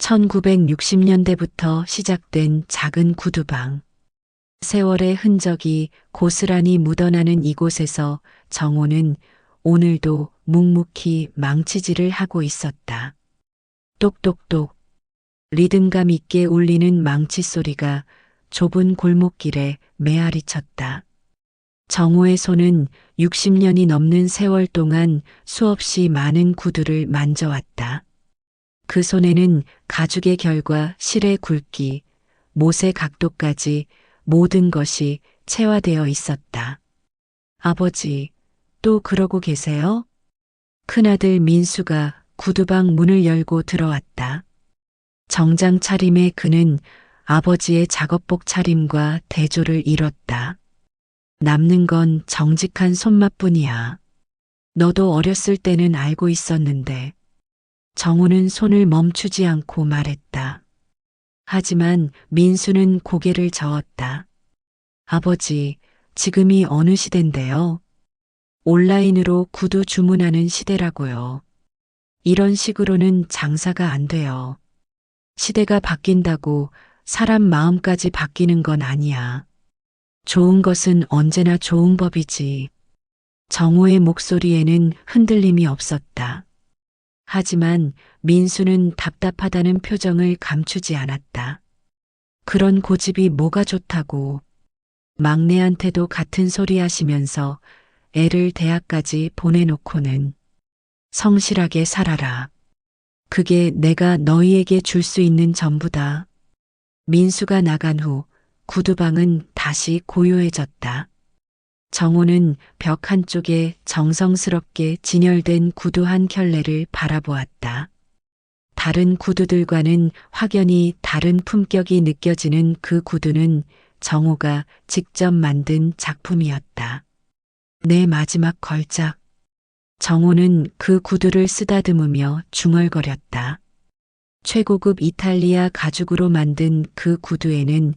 1960년대부터 시작된 작은 구두방. 세월의 흔적이 고스란히 묻어나는 이곳에서 정호는 오늘도 묵묵히 망치질을 하고 있었다. 똑똑똑. 리듬감 있게 울리는 망치 소리가 좁은 골목길에 메아리 쳤다. 정호의 손은 60년이 넘는 세월 동안 수없이 많은 구두를 만져왔다. 그 손에는 가죽의 결과 실의 굵기, 못의 각도까지 모든 것이 체화되어 있었다. 아버지, 또 그러고 계세요? 큰아들 민수가 구두방 문을 열고 들어왔다. 정장 차림의 그는 아버지의 작업복 차림과 대조를 이뤘다. 남는 건 정직한 손맛뿐이야. 너도 어렸을 때는 알고 있었는데. 정호는 손을 멈추지 않고 말했다. 하지만 민수는 고개를 저었다. 아버지, 지금이 어느 시대인데요? 온라인으로 구두 주문하는 시대라고요. 이런 식으로는 장사가 안 돼요. 시대가 바뀐다고 사람 마음까지 바뀌는 건 아니야. 좋은 것은 언제나 좋은 법이지. 정호의 목소리에는 흔들림이 없었다. 하지만 민수는 답답하다는 표정을 감추지 않았다. 그런 고집이 뭐가 좋다고. 막내한테도 같은 소리 하시면서 애를 대학까지 보내놓고는 성실하게 살아라. 그게 내가 너희에게 줄 수 있는 전부다. 민수가 나간 후 구두방은 다시 고요해졌다. 정호는 벽 한쪽에 정성스럽게 진열된 구두 한 켤레를 바라보았다. 다른 구두들과는 확연히 다른 품격이 느껴지는 그 구두는 정호가 직접 만든 작품이었다. 내 마지막 걸작. 정호는 그 구두를 쓰다듬으며 중얼거렸다. 최고급 이탈리아 가죽으로 만든 그 구두에는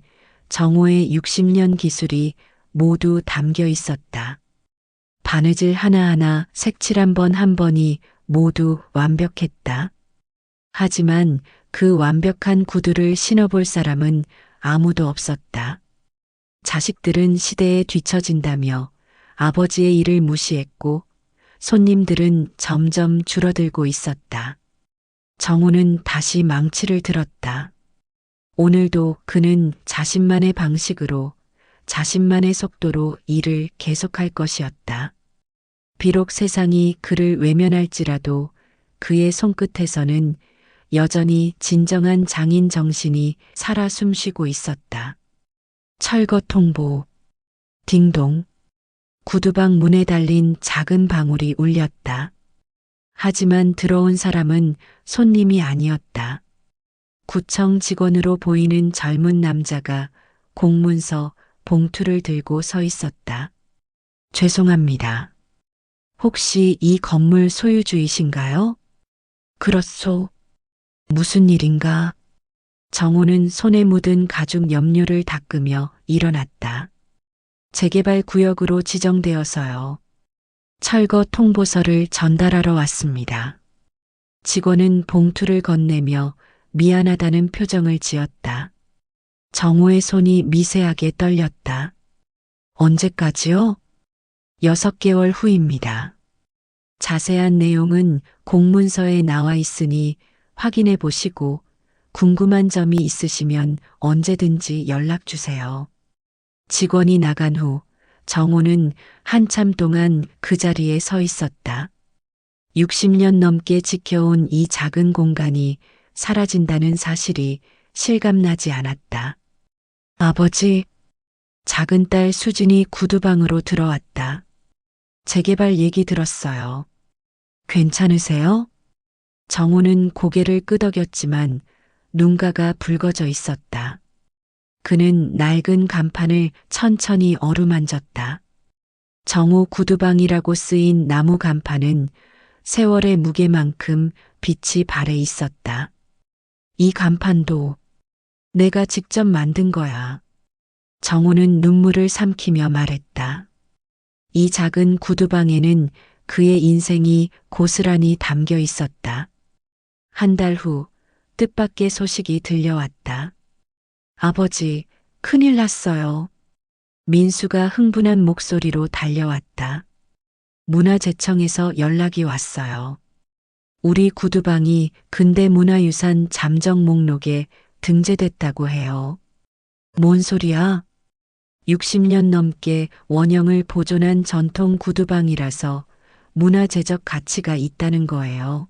정호의 60년 기술이 모두 담겨 있었다. 바느질 하나하나 색칠 한 번 한 번이 모두 완벽했다. 하지만 그 완벽한 구두를 신어볼 사람은 아무도 없었다. 자식들은 시대에 뒤처진다며 아버지의 일을 무시했고 손님들은 점점 줄어들고 있었다. 정호는 다시 망치를 들었다. 오늘도 그는 자신만의 방식으로 자신만의 속도로 일을 계속할 것이었다. 비록 세상이 그를 외면할지라도 그의 손끝에서는 여전히 진정한 장인 정신이 살아 숨쉬고 있었다. 철거 통보. 딩동. 구두방 문에 달린 작은 방울이 울렸다. 하지만 들어온 사람은 손님이 아니었다. 구청 직원으로 보이는 젊은 남자가 공문서, 봉투를 들고 서 있었다. 죄송합니다. 혹시 이 건물 소유주이신가요? 그렇소. 무슨 일인가? 정호는 손에 묻은 가죽 염료를 닦으며 일어났다. 재개발 구역으로 지정되어서요. 철거 통보서를 전달하러 왔습니다. 직원은 봉투를 건네며 미안하다는 표정을 지었다. 정호의 손이 미세하게 떨렸다. 언제까지요? 6개월 후입니다. 자세한 내용은 공문서에 나와 있으니 확인해 보시고 궁금한 점이 있으시면 언제든지 연락 주세요. 직원이 나간 후 정호는 한참 동안 그 자리에 서 있었다. 60년 넘게 지켜온 이 작은 공간이 사라진다는 사실이 실감나지 않았다. 아버지, 작은 딸 수진이 구두방으로 들어왔다. 재개발 얘기 들었어요. 괜찮으세요? 정호는 고개를 끄덕였지만 눈가가 붉어져 있었다. 그는 낡은 간판을 천천히 어루만졌다. 정호 구두방이라고 쓰인 나무 간판은 세월의 무게만큼 빛이 발해 있었다. 이 간판도 내가 직접 만든 거야. 정호는 눈물을 삼키며 말했다. 이 작은 구두방에는 그의 인생이 고스란히 담겨 있었다. 한 달 후 뜻밖의 소식이 들려왔다. 아버지, 큰일 났어요. 민수가 흥분한 목소리로 달려왔다. 문화재청에서 연락이 왔어요. 우리 구두방이 근대문화유산 잠정 목록에 등재됐다고 해요. 뭔 소리야? 60년 넘게 원형을 보존한 전통 구두방이라서 문화재적 가치가 있다는 거예요.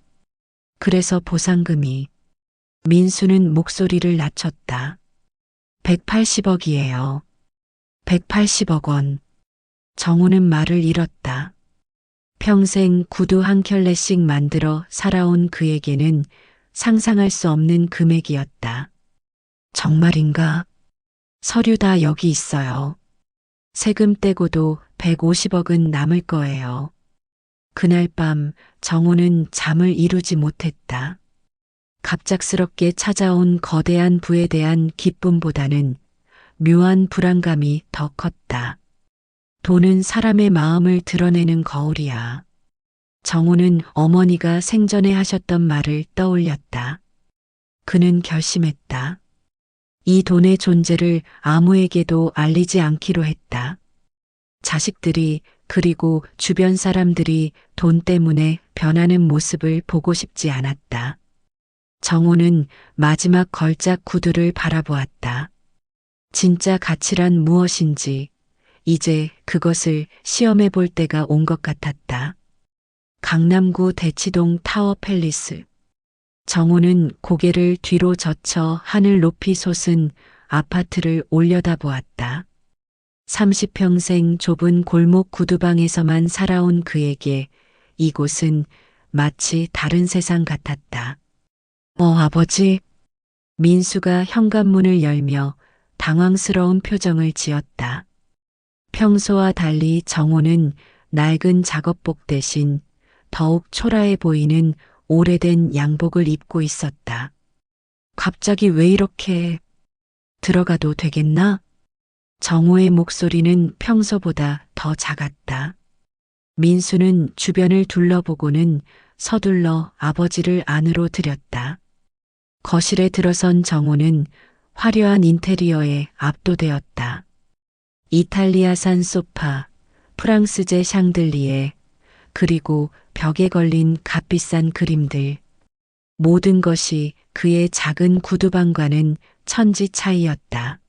그래서 보상금이. 민수는 목소리를 낮췄다. 180억이에요. 180억 원. 정우는 말을 잃었다. 평생 구두 한 켤레씩 만들어 살아온 그에게는 상상할 수 없는 금액이었다. 정말인가? 서류 다 여기 있어요. 세금 떼고도 150억은 남을 거예요. 그날 밤 정우는 잠을 이루지 못했다. 갑작스럽게 찾아온 거대한 부에 대한 기쁨보다는 묘한 불안감이 더 컸다. 돈은 사람의 마음을 드러내는 거울이야. 정우는 어머니가 생전에 하셨던 말을 떠올렸다. 그는 결심했다. 이 돈의 존재를 아무에게도 알리지 않기로 했다. 자식들이 그리고 주변 사람들이 돈 때문에 변하는 모습을 보고 싶지 않았다. 정우는 마지막 걸작 구두를 바라보았다. 진짜 가치란 무엇인지 이제 그것을 시험해 볼 때가 온 것 같았다. 강남구 대치동 타워 팰리스. 정우는 고개를 뒤로 젖혀 하늘 높이 솟은 아파트를 올려다보았다. 30평생 좁은 골목 구두방에서만 살아온 그에게 이곳은 마치 다른 세상 같았다. 아버지. 민수가 현관문을 열며 당황스러운 표정을 지었다. 평소와 달리 정호는 낡은 작업복 대신 더욱 초라해 보이는 오래된 양복을 입고 있었다. 갑자기 왜 이렇게 들어가도 되겠나? 정호의 목소리는 평소보다 더 작았다. 민수는 주변을 둘러보고는 서둘러 아버지를 안으로 들였다. 거실에 들어선 정호는 화려한 인테리어에 압도되었다. 이탈리아산 소파, 프랑스제 샹들리에, 그리고 벽에 걸린 값비싼 그림들. 모든 것이 그의 작은 구두방과는 천지 차이였다.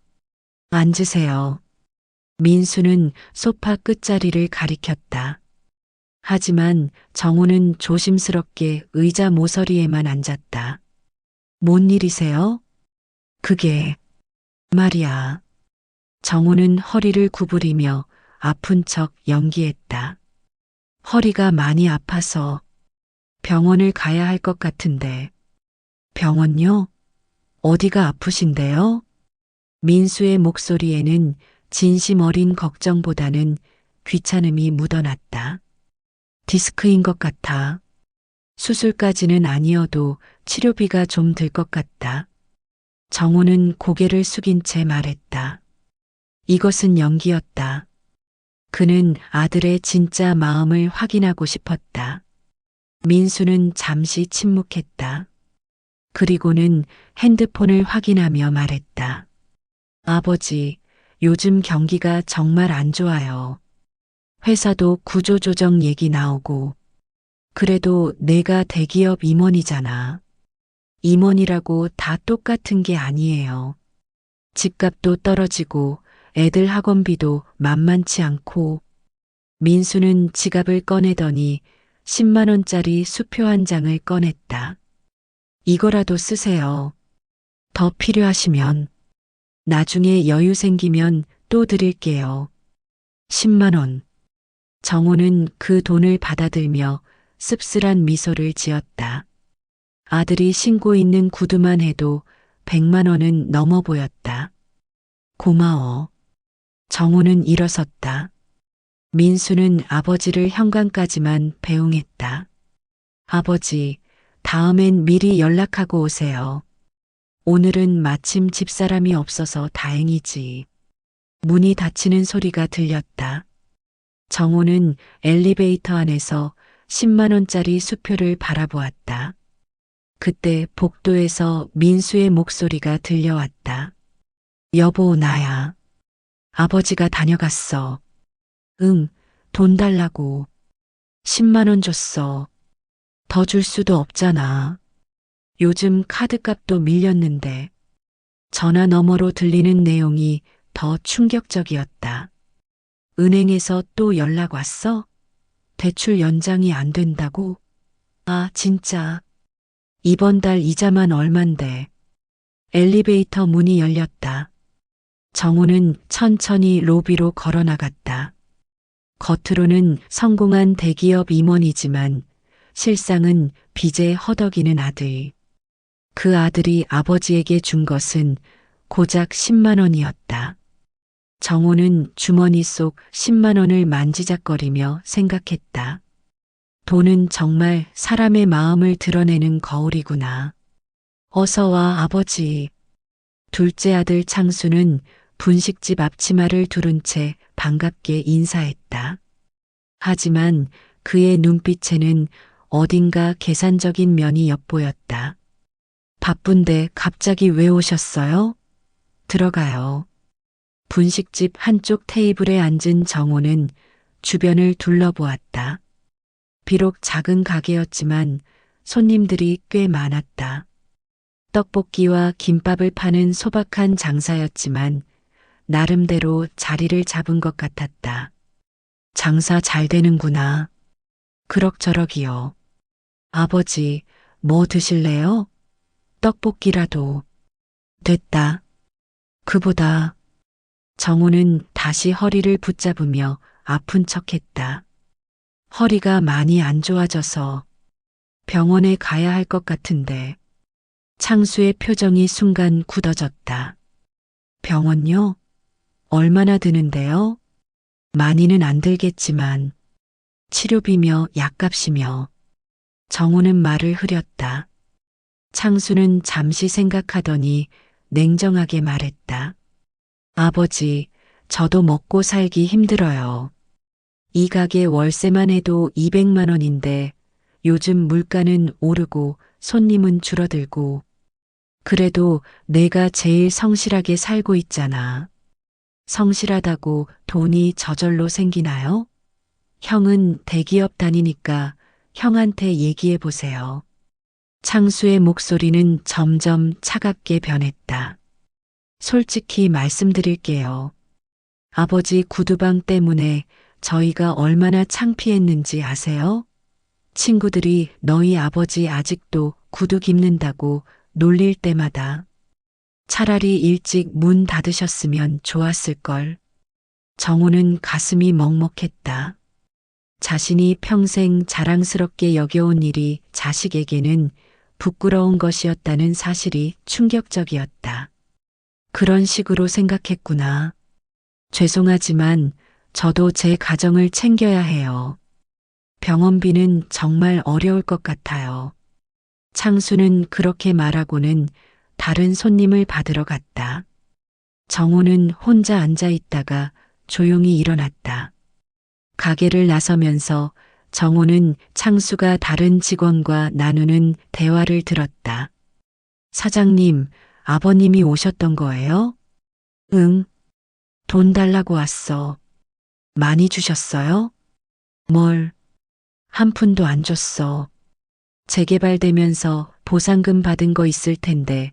앉으세요. 민수는 소파 끝자리를 가리켰다. 하지만 정우는 조심스럽게 의자 모서리에만 앉았다. 뭔 일이세요? 그게 말이야. 정우는 허리를 구부리며 아픈 척 연기했다. 허리가 많이 아파서 병원을 가야 할 것 같은데. 병원요? 어디가 아프신데요? 민수의 목소리에는 진심 어린 걱정보다는 귀찮음이 묻어났다. 디스크인 것 같아. 수술까지는 아니어도 치료비가 좀 들 것 같다. 정우는 고개를 숙인 채 말했다. 이것은 연기였다. 그는 아들의 진짜 마음을 확인하고 싶었다. 민수는 잠시 침묵했다. 그리고는 핸드폰을 확인하며 말했다. 아버지, 요즘 경기가 정말 안 좋아요. 회사도 구조조정 얘기 나오고. 그래도 내가 대기업 임원이잖아. 임원이라고 다 똑같은 게 아니에요. 집값도 떨어지고 애들 학원비도 만만치 않고. 민수는 지갑을 꺼내더니 10만 원짜리 수표 한 장을 꺼냈다. 이거라도 쓰세요. 더 필요하시면. 나중에 여유 생기면 또 드릴게요. 10만 원. 정호는 그 돈을 받아들며 씁쓸한 미소를 지었다. 아들이 신고 있는 구두만 해도 100만 원은 넘어 보였다. 고마워. 정호는 일어섰다. 민수는 아버지를 현관까지만 배웅했다. 아버지, 다음엔 미리 연락하고 오세요. 오늘은 마침 집사람이 없어서 다행이지. 문이 닫히는 소리가 들렸다. 정호는 엘리베이터 안에서 10만 원짜리 수표를 바라보았다. 그때 복도에서 민수의 목소리가 들려왔다. 여보, 나야. 아버지가 다녀갔어. 응, 돈 달라고. 10만 원 줬어. 더 줄 수도 없잖아. 요즘 카드값도 밀렸는데. 전화 너머로 들리는 내용이 더 충격적이었다. 은행에서 또 연락 왔어? 대출 연장이 안 된다고? 아, 진짜. 이번 달 이자만 얼만데. 엘리베이터 문이 열렸다. 정우는 천천히 로비로 걸어 나갔다. 겉으로는 성공한 대기업 임원이지만 실상은 빚에 허덕이는 아들. 그 아들이 아버지에게 준 것은 고작 10만 원이었다. 정호는 주머니 속 10만 원을 만지작거리며 생각했다. 돈은 정말 사람의 마음을 드러내는 거울이구나. 어서 와, 아버지. 둘째 아들 창수는 분식집 앞치마를 두른 채 반갑게 인사했다. 하지만 그의 눈빛에는 어딘가 계산적인 면이 엿보였다. 바쁜데 갑자기 왜 오셨어요? 들어가요. 분식집 한쪽 테이블에 앉은 정호는 주변을 둘러보았다. 비록 작은 가게였지만 손님들이 꽤 많았다. 떡볶이와 김밥을 파는 소박한 장사였지만 나름대로 자리를 잡은 것 같았다. 장사 잘 되는구나. 그럭저럭이요. 아버지, 뭐 드실래요? 떡볶이라도. 됐다. 그보다 정우는 다시 허리를 붙잡으며 아픈 척했다. 허리가 많이 안 좋아져서 병원에 가야 할 것 같은데. 창수의 표정이 순간 굳어졌다. 병원요? 얼마나 드는데요? 많이는 안 들겠지만 치료비며 약값이며. 정우는 말을 흐렸다. 창수는 잠시 생각하더니 냉정하게 말했다. 아버지, 저도 먹고 살기 힘들어요. 이 가게 월세만 해도 200만 원인데 요즘 물가는 오르고 손님은 줄어들고. 그래도 내가 제일 성실하게 살고 있잖아. 성실하다고 돈이 저절로 생기나요? 형은 대기업 다니니까 형한테 얘기해 보세요. 창수의 목소리는 점점 차갑게 변했다. 솔직히 말씀드릴게요. 아버지 구두방 때문에 저희가 얼마나 창피했는지 아세요? 친구들이 너희 아버지 아직도 구두 깁는다고 놀릴 때마다. 차라리 일찍 문 닫으셨으면 좋았을걸. 정우는 가슴이 먹먹했다. 자신이 평생 자랑스럽게 여겨온 일이 자식에게는 부끄러운 것이었다는 사실이 충격적이었다. 그런 식으로 생각했구나. 죄송하지만 저도 제 가정을 챙겨야 해요. 병원비는 정말 어려울 것 같아요. 창수는 그렇게 말하고는 다른 손님을 받으러 갔다. 정우는 혼자 앉아 있다가 조용히 일어났다. 가게를 나서면서 정우는 창수가 다른 직원과 나누는 대화를 들었다. 사장님, 아버님이 오셨던 거예요? 응. 돈 달라고 왔어. 많이 주셨어요? 뭘? 한 푼도 안 줬어. 재개발되면서 보상금 받은 거 있을 텐데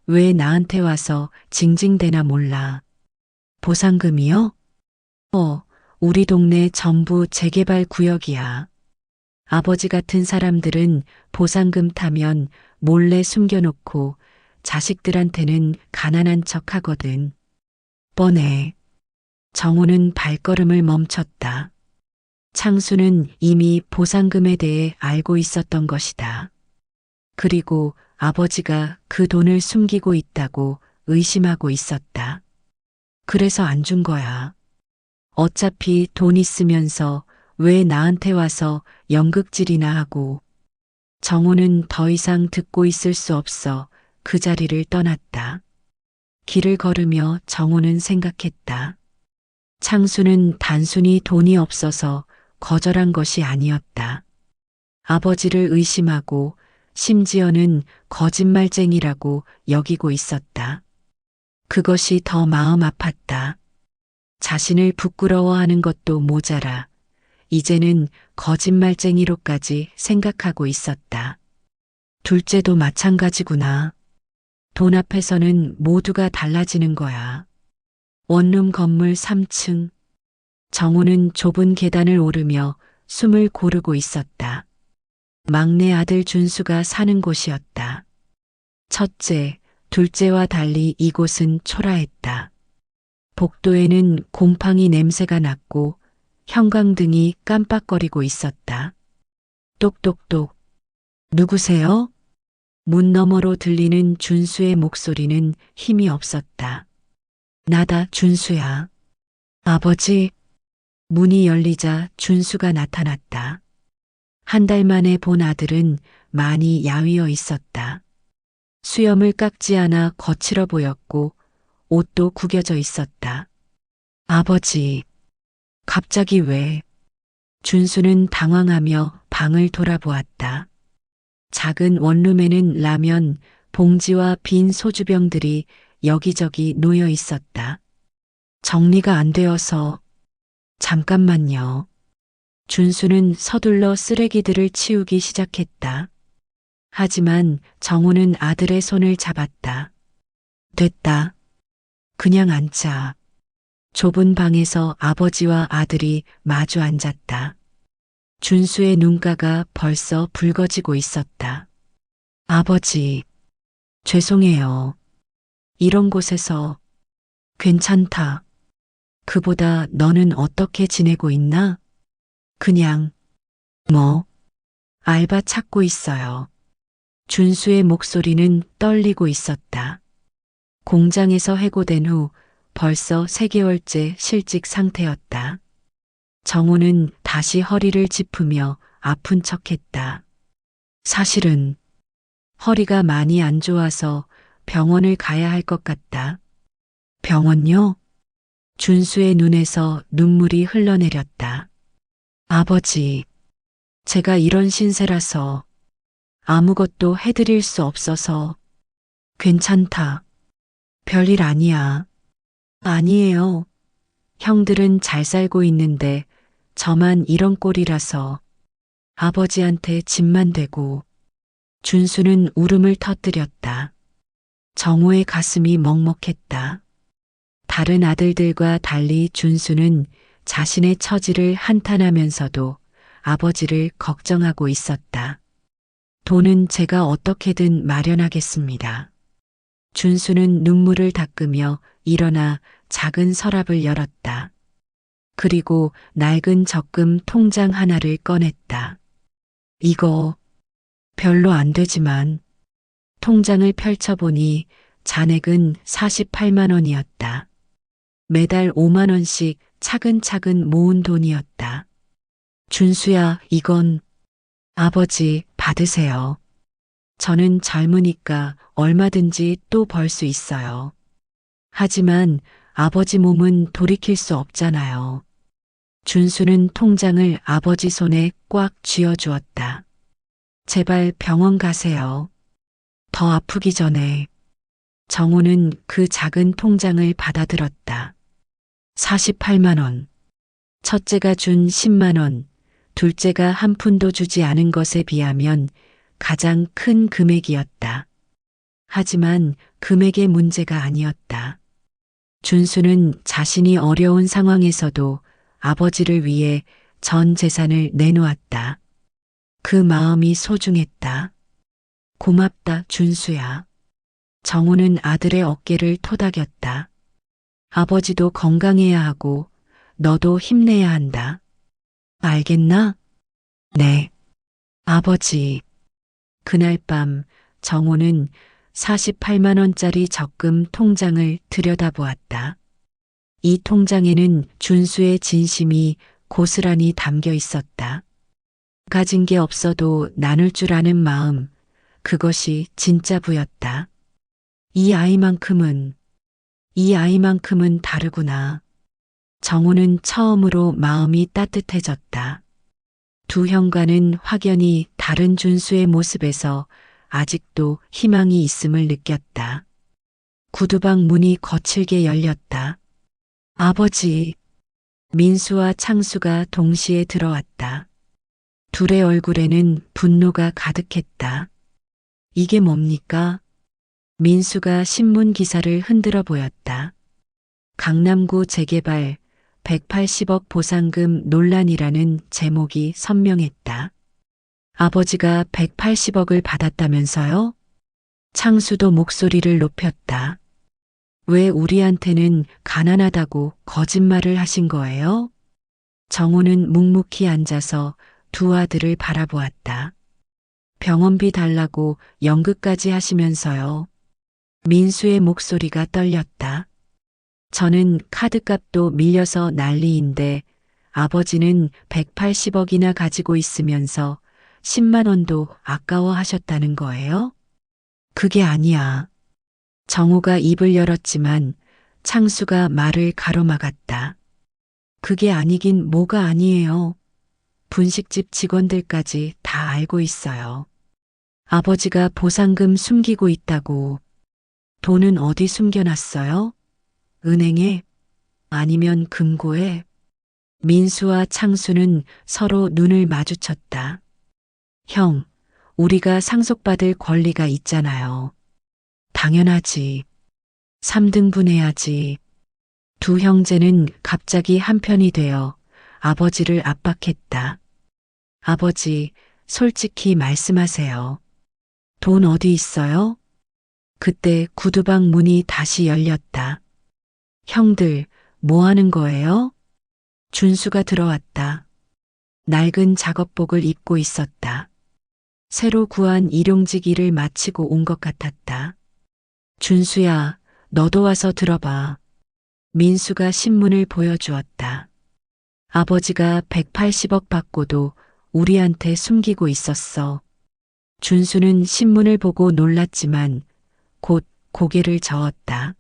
왜 나한테 와서 징징대나 몰라. 보상금이요? 우리 동네 전부 재개발 구역이야. 아버지 같은 사람들은 보상금 타면 몰래 숨겨놓고 자식들한테는 가난한 척 하거든. 뻔해. 정우는 발걸음을 멈췄다. 창수는 이미 보상금에 대해 알고 있었던 것이다. 그리고 아버지가 그 돈을 숨기고 있다고 의심하고 있었다. 그래서 안 준 거야. 어차피 돈 있으면서 왜 나한테 와서 연극질이나 하고. 정우는 더 이상 듣고 있을 수 없어 그 자리를 떠났다. 길을 걸으며 정우는 생각했다. 창수는 단순히 돈이 없어서 거절한 것이 아니었다. 아버지를 의심하고 심지어는 거짓말쟁이라고 여기고 있었다. 그것이 더 마음 아팠다. 자신을 부끄러워하는 것도 모자라 이제는 거짓말쟁이로까지 생각하고 있었다. 둘째도 마찬가지구나. 돈 앞에서는 모두가 달라지는 거야. 원룸 건물 3층. 정우는 좁은 계단을 오르며 숨을 고르고 있었다. 막내 아들 준수가 사는 곳이었다. 첫째, 둘째와 달리 이곳은 초라했다. 복도에는 곰팡이 냄새가 났고 형광등이 깜빡거리고 있었다. 똑똑똑. 누구세요? 문 너머로 들리는 준수의 목소리는 힘이 없었다. 나다, 준수야. 아버지. 문이 열리자 준수가 나타났다. 한 달 만에 본 아들은 많이 야위어 있었다. 수염을 깎지 않아 거칠어 보였고 옷도 구겨져 있었다. 아버지. 갑자기 왜? 준수는 당황하며 방을 돌아보았다. 작은 원룸에는 라면, 봉지와 빈 소주병들이 여기저기 놓여 있었다. 정리가 안 되어서. 잠깐만요. 준수는 서둘러 쓰레기들을 치우기 시작했다. 하지만 정우는 아들의 손을 잡았다. 됐다. 그냥 앉자. 좁은 방에서 아버지와 아들이 마주 앉았다. 준수의 눈가가 벌써 붉어지고 있었다. 아버지, 죄송해요. 이런 곳에서. 괜찮다. 그보다 너는 어떻게 지내고 있나? 그냥. 뭐? 알바 찾고 있어요. 준수의 목소리는 떨리고 있었다. 공장에서 해고된 후 벌써 3개월째 실직 상태였다. 정우는 다시 허리를 짚으며 아픈 척했다. 사실은 허리가 많이 안 좋아서 병원을 가야 할 것 같다. 병원요? 준수의 눈에서 눈물이 흘러내렸다. 아버지, 제가 이런 신세라서 아무것도 해드릴 수 없어서. 괜찮다. 별일 아니야. 아니에요. 형들은 잘 살고 있는데 저만 이런 꼴이라서 아버지한테 짐만 되고. 준수는 울음을 터뜨렸다. 정우의 가슴이 먹먹했다. 다른 아들들과 달리 준수는 자신의 처지를 한탄하면서도 아버지를 걱정하고 있었다. 돈은 제가 어떻게든 마련하겠습니다. 준수는 눈물을 닦으며 일어나 작은 서랍을 열었다. 그리고 낡은 적금 통장 하나를 꺼냈다. 이거 별로 안 되지만. 통장을 펼쳐보니 잔액은 48만 원이었다. 매달 5만 원씩 차근차근 모은 돈이었다. 준수야, 이건. 아버지, 받으세요. 저는 젊으니까 얼마든지 또 벌 수 있어요. 하지만 아버지 몸은 돌이킬 수 없잖아요. 준수는 통장을 아버지 손에 꽉 쥐어주었다. 제발 병원 가세요. 더 아프기 전에. 정우는 그 작은 통장을 받아들었다. 48만 원. 첫째가 준 10만 원, 둘째가 한 푼도 주지 않은 것에 비하면 가장 큰 금액이었다. 하지만 금액의 문제가 아니었다. 준수는 자신이 어려운 상황에서도 아버지를 위해 전 재산을 내놓았다. 그 마음이 소중했다. 고맙다, 준수야. 정우는 아들의 어깨를 토닥였다. 아버지도 건강해야 하고 너도 힘내야 한다. 알겠나? 네. 아버지. 그날 밤 정우는 48만 원짜리 적금 통장을 들여다보았다. 이 통장에는 준수의 진심이 고스란히 담겨 있었다. 가진 게 없어도 나눌 줄 아는 마음, 그것이 진짜 부였다. 이 아이만큼은 다르구나. 정우는 처음으로 마음이 따뜻해졌다. 두 형과는 확연히 다른 준수의 모습에서 아직도 희망이 있음을 느꼈다. 구두방 문이 거칠게 열렸다. 아버지. 민수와 창수가 동시에 들어왔다. 둘의 얼굴에는 분노가 가득했다. 이게 뭡니까? 민수가 신문 기사를 흔들어 보였다. 강남구 재개발 180억 보상금 논란이라는 제목이 선명했다. 아버지가 180억을 받았다면서요? 창수도 목소리를 높였다. 왜 우리한테는 가난하다고 거짓말을 하신 거예요? 정호는 묵묵히 앉아서 두 아들을 바라보았다. 병원비 달라고 연극까지 하시면서요. 민수의 목소리가 떨렸다. 저는 카드값도 밀려서 난리인데 아버지는 180억이나 가지고 있으면서 10만 원도 아까워하셨다는 거예요? 그게 아니야. 정호가 입을 열었지만 창수가 말을 가로막았다. 그게 아니긴 뭐가 아니에요. 분식집 직원들까지 다 알고 있어요. 아버지가 보상금 숨기고 있다고. 돈은 어디 숨겨놨어요? 은행에? 아니면 금고에? 민수와 창수는 서로 눈을 마주쳤다. 형, 우리가 상속받을 권리가 있잖아요. 당연하지. 3등분 해야지. 두 형제는 갑자기 한편이 되어 아버지를 압박했다. 아버지, 솔직히 말씀하세요. 돈 어디 있어요? 그때 구두방 문이 다시 열렸다. 형들, 뭐 하는 거예요? 준수가 들어왔다. 낡은 작업복을 입고 있었다. 새로 구한 일용직 일을 마치고 온 것 같았다. 준수야, 너도 와서 들어봐. 민수가 신문을 보여주었다. 아버지가 180억 받고도 우리한테 숨기고 있었어. 준수는 신문을 보고 놀랐지만 곧 고개를 저었다.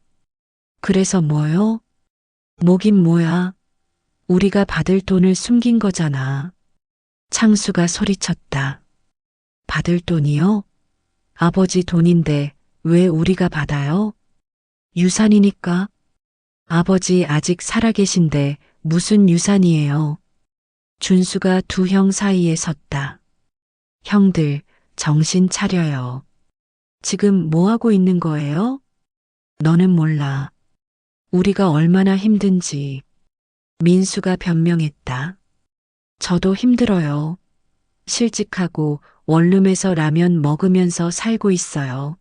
그래서 뭐요? 뭐긴 뭐야. 우리가 받을 돈을 숨긴 거잖아. 창수가 소리쳤다. 받을 돈이요? 아버지 돈인데 왜 우리가 받아요? 유산이니까. 아버지 아직 살아계신데 무슨 유산이에요? 준수가 두 형 사이에 섰다. 형들, 정신 차려요. 지금 뭐 하고 있는 거예요? 너는 몰라. 우리가 얼마나 힘든지. 민수가 변명했다. 저도 힘들어요. 실직하고 원룸에서 라면 먹으면서 살고 있어요.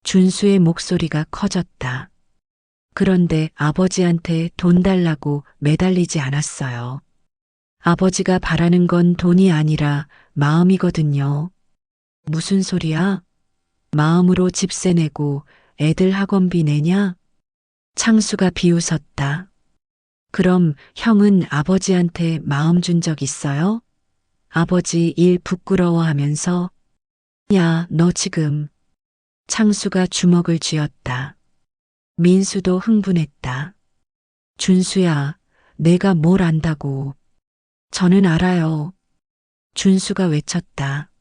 준수의 목소리가 커졌다. 그런데 아버지한테 돈 달라고 매달리지 않았어요. 아버지가 바라는 건 돈이 아니라 마음이거든요. 무슨 소리야? 마음으로 집세 내고 애들 학원비 내냐? 창수가 비웃었다. 그럼 형은 아버지한테 마음 준 적 있어요? 아버지 일 부끄러워하면서 야, 너 지금. 창수가 주먹을 쥐었다. 민수도 흥분했다. 준수야, 내가 뭘 안다고. 저는 알아요. 준수가 외쳤다.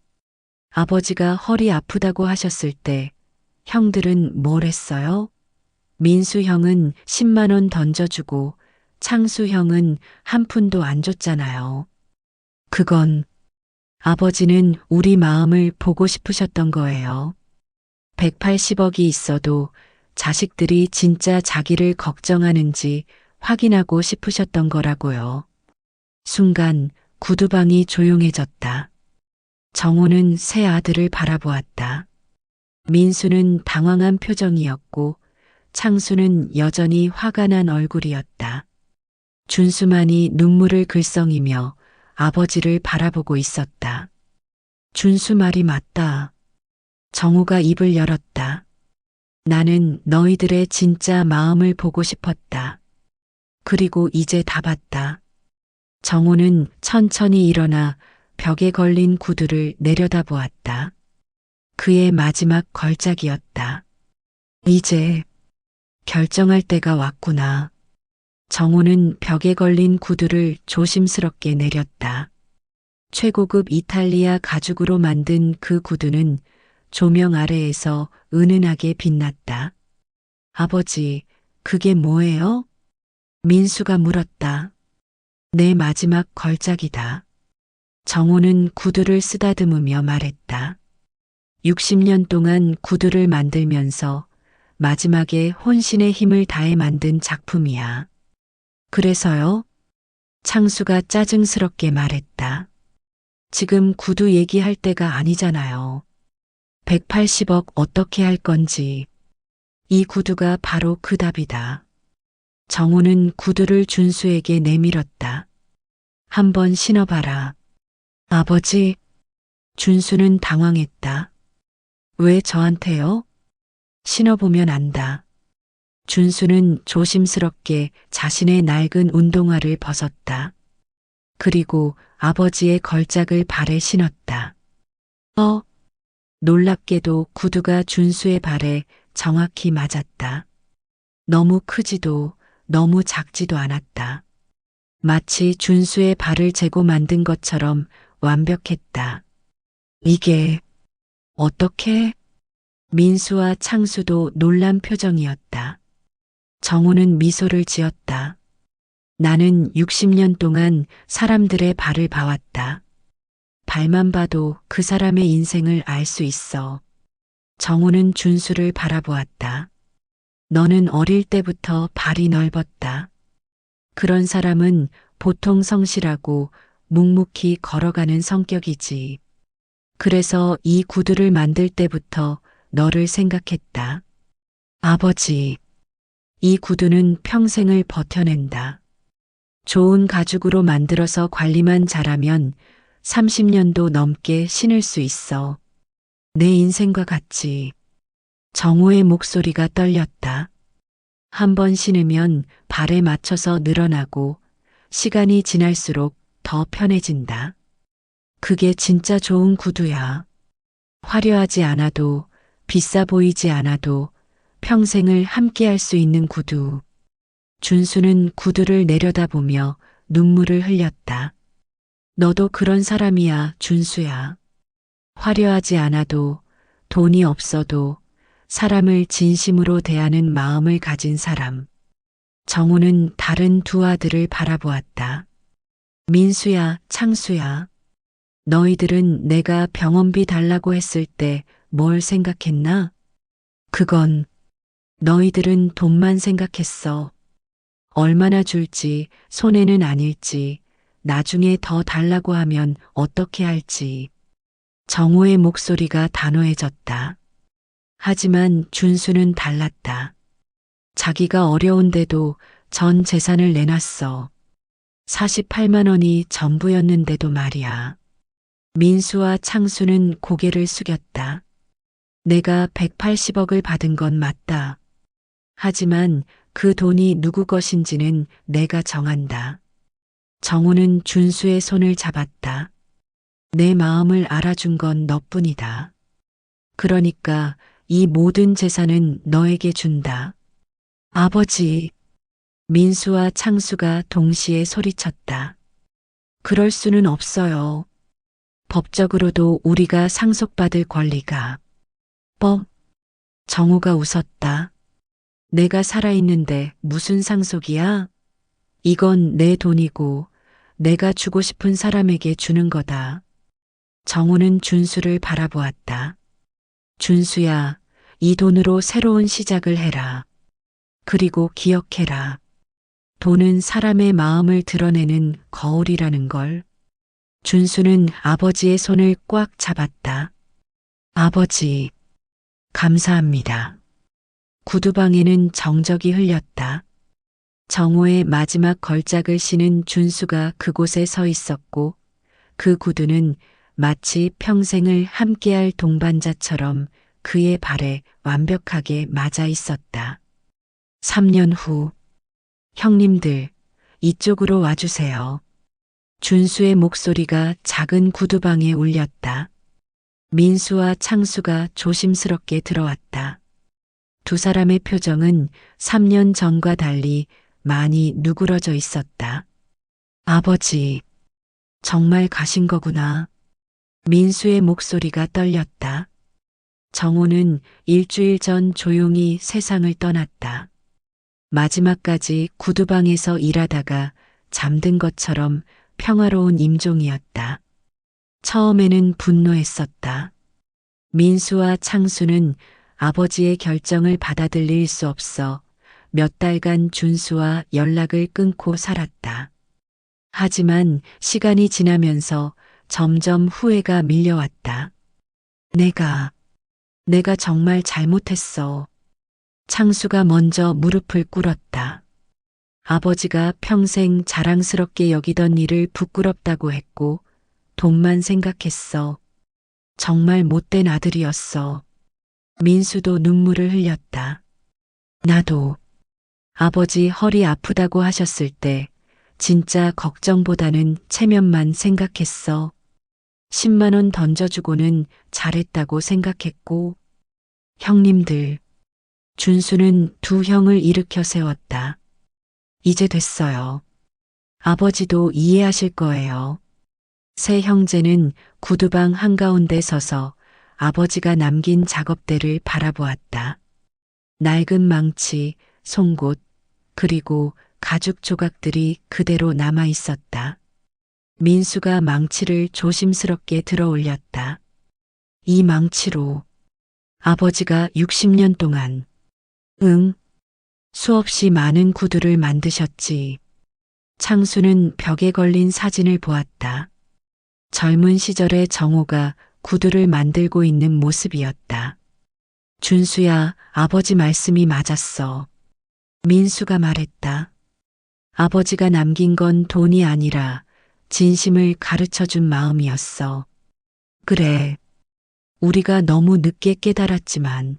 아버지가 허리 아프다고 하셨을 때 형들은 뭘 했어요? 민수 형은 10만 원 던져주고 창수 형은 한 푼도 안 줬잖아요. 그건 아버지는 우리 마음을 보고 싶으셨던 거예요. 180억이 있어도 자식들이 진짜 자기를 걱정하는지 확인하고 싶으셨던 거라고요. 순간 구두방이 조용해졌다. 정호는 새 아들을 바라보았다. 민수는 당황한 표정이었고 창수는 여전히 화가 난 얼굴이었다. 준수만이 눈물을 글썽이며 아버지를 바라보고 있었다. 준수 말이 맞다. 정호가 입을 열었다. 나는 너희들의 진짜 마음을 보고 싶었다. 그리고 이제 다 봤다. 정호는 천천히 일어나 벽에 걸린 구두를 내려다보았다. 그의 마지막 걸작이었다. 이제 결정할 때가 왔구나. 정호는 벽에 걸린 구두를 조심스럽게 내렸다. 최고급 이탈리아 가죽으로 만든 그 구두는 조명 아래에서 은은하게 빛났다. 아버지, 그게 뭐예요? 민수가 물었다. 내 마지막 걸작이다. 정호는 구두를 쓰다듬으며 말했다. 60년 동안 구두를 만들면서 마지막에 혼신의 힘을 다해 만든 작품이야. 그래서요? 창수가 짜증스럽게 말했다. 지금 구두 얘기할 때가 아니잖아요. 180억 어떻게 할 건지. 이 구두가 바로 그 답이다. 정호는 구두를 준수에게 내밀었다. 한번 신어봐라. 아버지, 준수는 당황했다. 왜 저한테요? 신어보면 안다. 준수는 조심스럽게 자신의 낡은 운동화를 벗었다. 그리고 아버지의 걸작을 발에 신었다. 놀랍게도 구두가 준수의 발에 정확히 맞았다. 너무 크지도 너무 작지도 않았다. 마치 준수의 발을 재고 만든 것처럼 완벽했다. 이게 어떻게? 민수와 창수도 놀란 표정이었다. 정호는 미소를 지었다. 나는 60년 동안 사람들의 발을 봐왔다. 발만 봐도 그 사람의 인생을 알 수 있어. 정호는 준수를 바라보았다. 너는 어릴 때부터 발이 넓었다. 그런 사람은 보통 성실하고 묵묵히 걸어가는 성격이지. 그래서 이 구두를 만들 때부터 너를 생각했다. 아버지, 이 구두는 평생을 버텨낸다. 좋은 가죽으로 만들어서 관리만 잘하면 30년도 넘게 신을 수 있어. 내 인생과 같이. 정호의 목소리가 떨렸다. 한 번 신으면 발에 맞춰서 늘어나고 시간이 지날수록 더 편해진다. 그게 진짜 좋은 구두야. 화려하지 않아도 비싸 보이지 않아도 평생을 함께할 수 있는 구두. 준수는 구두를 내려다보며 눈물을 흘렸다. 너도 그런 사람이야, 준수야. 화려하지 않아도 돈이 없어도 사람을 진심으로 대하는 마음을 가진 사람. 정우는 다른 두 아들을 바라보았다. 민수야, 창수야. 너희들은 내가 병원비 달라고 했을 때 뭘 생각했나? 그건 너희들은 돈만 생각했어. 얼마나 줄지, 손해는 아닐지, 나중에 더 달라고 하면 어떻게 할지. 정호의 목소리가 단호해졌다. 하지만 준수는 달랐다. 자기가 어려운데도 전 재산을 내놨어. 48만 원이 전부였는데도 말이야. 민수와 창수는 고개를 숙였다. 내가 180억을 받은 건 맞다. 하지만 그 돈이 누구 것인지는 내가 정한다. 정우는 준수의 손을 잡았다. 내 마음을 알아준 건 너뿐이다. 그러니까 이 모든 재산은 너에게 준다. 아버지, 민수와 창수가 동시에 소리쳤다. 그럴 수는 없어요. 법적으로도 우리가 상속받을 권리가. 정우가 웃었다. 내가 살아있는데 무슨 상속이야? 이건 내 돈이고 내가 주고 싶은 사람에게 주는 거다. 정우는 준수를 바라보았다. 준수야, 이 돈으로 새로운 시작을 해라. 그리고 기억해라. 돈은 사람의 마음을 드러내는 거울이라는 걸. 준수는 아버지의 손을 꽉 잡았다. 아버지, 감사합니다. 구두방에는 정적이 흘렸다. 정호의 마지막 걸작을 신은 준수가 그곳에 서 있었고 그 구두는 마치 평생을 함께할 동반자처럼 그의 발에 완벽하게 맞아 있었다. 3년 후, 형님들, 이쪽으로 와주세요. 준수의 목소리가 작은 구두방에 울렸다. 민수와 창수가 조심스럽게 들어왔다. 두 사람의 표정은 3년 전과 달리 많이 누그러져 있었다. 아버지, 정말 가신 거구나. 민수의 목소리가 떨렸다. 정호는 일주일 전 조용히 세상을 떠났다. 마지막까지 구두방에서 일하다가 잠든 것처럼 평화로운 임종이었다. 처음에는 분노했었다. 민수와 창수는 아버지의 결정을 받아들일 수 없어 몇 달간 준수와 연락을 끊고 살았다. 하지만 시간이 지나면서 점점 후회가 밀려왔다. 내가 정말 잘못했어. 창수가 먼저 무릎을 꿇었다. 아버지가 평생 자랑스럽게 여기던 일을 부끄럽다고 했고 돈만 생각했어. 정말 못된 아들이었어. 민수도 눈물을 흘렸다. 나도 아버지 허리 아프다고 하셨을 때 진짜 걱정보다는 체면만 생각했어. 10만 원 던져주고는 잘했다고 생각했고, 형님들, 준수는 두 형을 일으켜 세웠다. 이제 됐어요. 아버지도 이해하실 거예요. 세 형제는 구두방 한가운데 서서 아버지가 남긴 작업대를 바라보았다. 낡은 망치, 송곳, 그리고 가죽 조각들이 그대로 남아 있었다. 민수가 망치를 조심스럽게 들어 올렸다. 이 망치로 아버지가 60년 동안, 수없이 많은 구두를 만드셨지. 창수는 벽에 걸린 사진을 보았다. 젊은 시절의 정호가 구두를 만들고 있는 모습이었다. 준수야, 아버지 말씀이 맞았어. 민수가 말했다. 아버지가 남긴 건 돈이 아니라 진심을 가르쳐 준 마음이었어. 그래. 우리가 너무 늦게 깨달았지만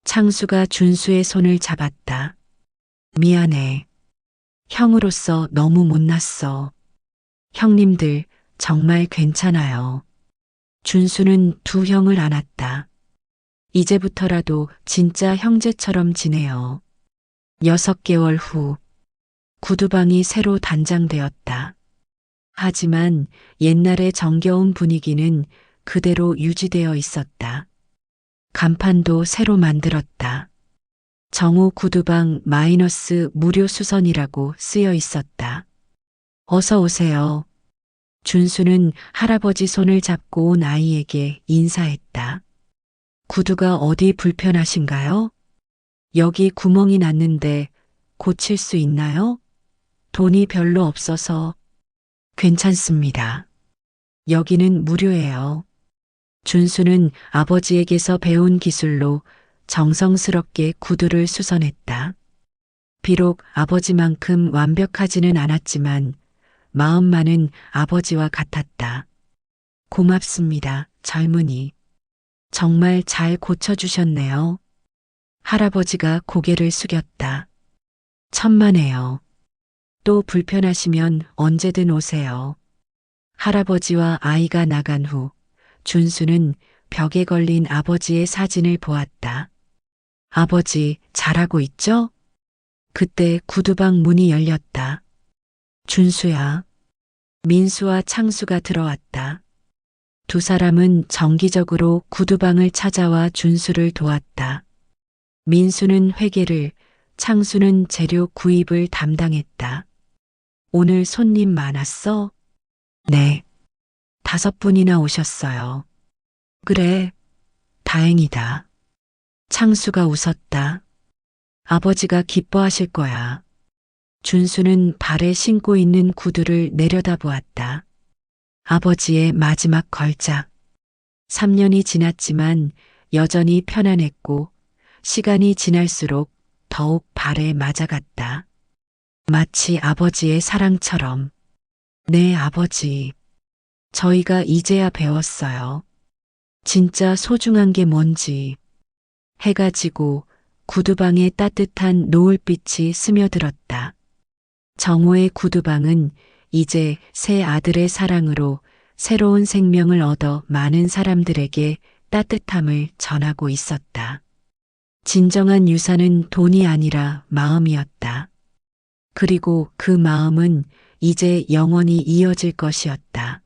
창수가 준수의 손을 잡았다. 미안해. 형으로서 너무 못났어. 형님들 정말 괜찮아요. 준수는 두 형을 안았다. 이제부터라도 진짜 형제처럼 지내요. 6개월 후 구두방이 새로 단장되었다. 하지만 옛날의 정겨운 분위기는 그대로 유지되어 있었다. 간판도 새로 만들었다. 정호 구두방 마이너스 무료 수선이라고 쓰여 있었다. 어서 오세요. 준수는 할아버지 손을 잡고 온 아이에게 인사했다. 구두가 어디 불편하신가요? 여기 구멍이 났는데 고칠 수 있나요? 돈이 별로 없어서. 괜찮습니다. 여기는 무료예요. 준수는 아버지에게서 배운 기술로 정성스럽게 구두를 수선했다. 비록 아버지만큼 완벽하지는 않았지만 마음만은 아버지와 같았다. 고맙습니다, 젊은이. 정말 잘 고쳐주셨네요. 할아버지가 고개를 숙였다. 천만에요. 또 불편하시면 언제든 오세요. 할아버지와 아이가 나간 후 준수는 벽에 걸린 아버지의 사진을 보았다. 아버지, 잘하고 있죠? 그때 구두방 문이 열렸다. 준수야. 민수와 창수가 들어왔다. 두 사람은 정기적으로 구두방을 찾아와 준수를 도왔다. 민수는 회계를, 창수는 재료 구입을 담당했다. 오늘 손님 많았어? 네. 5분이나 오셨어요. 그래, 다행이다. 창수가 웃었다. 아버지가 기뻐하실 거야. 준수는 발에 신고 있는 구두를 내려다보았다. 아버지의 마지막 걸작. 3년이 지났지만 여전히 편안했고 시간이 지날수록 더욱 발에 맞아갔다. 마치 아버지의 사랑처럼. 네, 아버지. 저희가 이제야 배웠어요. 진짜 소중한 게 뭔지. 해가 지고 구두방에 따뜻한 노을빛이 스며들었다. 정호의 구두방은 이제 새 아들의 사랑으로 새로운 생명을 얻어 많은 사람들에게 따뜻함을 전하고 있었다. 진정한 유산은 돈이 아니라 마음이었다. 그리고 그 마음은 이제 영원히 이어질 것이었다.